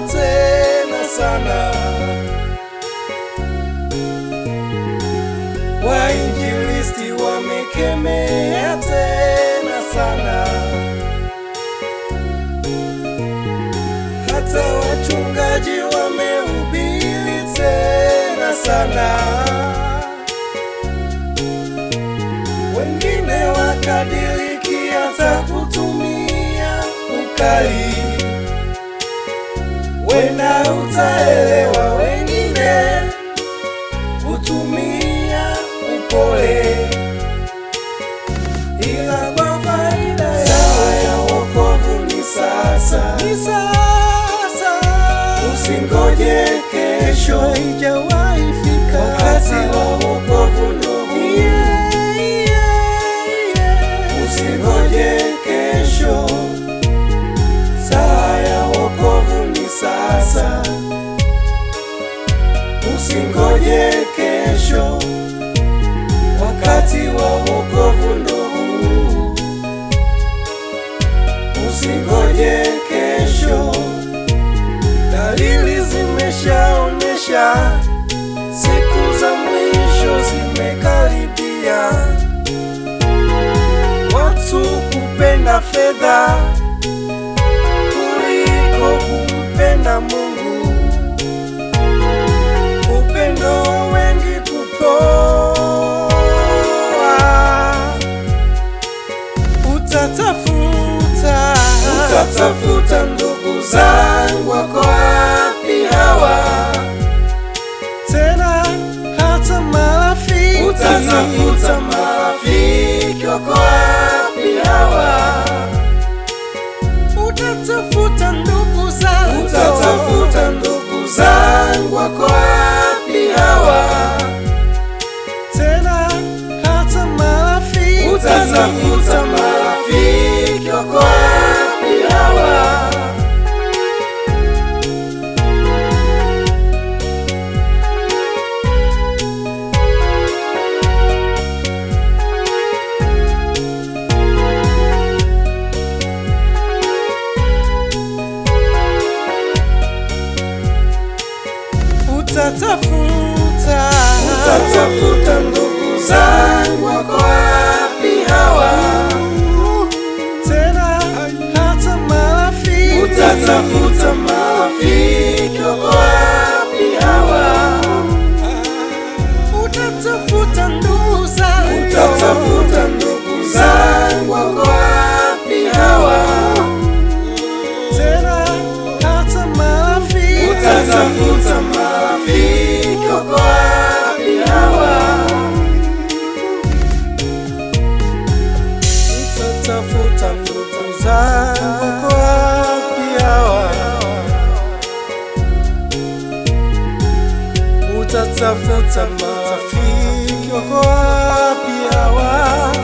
tena sana. Wainjilisti wamekemea tena sana. Hata wachungaji wamehubiri tena sana. Wengine wakadiriki hata kutumia ukali. Wena utaelewa, wengine kutumia upole, ila kwa faida ya wokovu ni sasa. Usingoje kesho, haijawahi fika wakati wa wokovu ndugu. Usingoje kesho, saa ya wokovu ni sasa. Usingoje kesho, wakati wa wokovu ndugu. Usingoje kesho, dalili zimeshaonyesha, siku za mwisho zimekaribia. Watu kupenda fedha kuliko kumpenda Mungu. Upendo wengi kupoa. Utatafuta ndugu zangu, wako wapi hawa? Tena hata marafiki, utatafuta marafiki, wako wapi hawa? Utatafuta ndugu zangu, utatafuta ndugu zangu, wako wapi hawa? Tena hata marafiki, utatafuta marafiki, wako wapi hawa? Utatafuta ndugu zangu, wako wapi hawa? Tena hata marafiki, utatafuta marafiki, wako wapi hawa? Utatafuta ndugu zangu, utatafuta ndugu zangu, wako wapi hawa? Tena hata marafiki, utatafuta marafiki, wako wapi hawa? Utatafuta ndugu zangu, wako wapi hawa? Utatafuta marafiki, wako wapi hawa?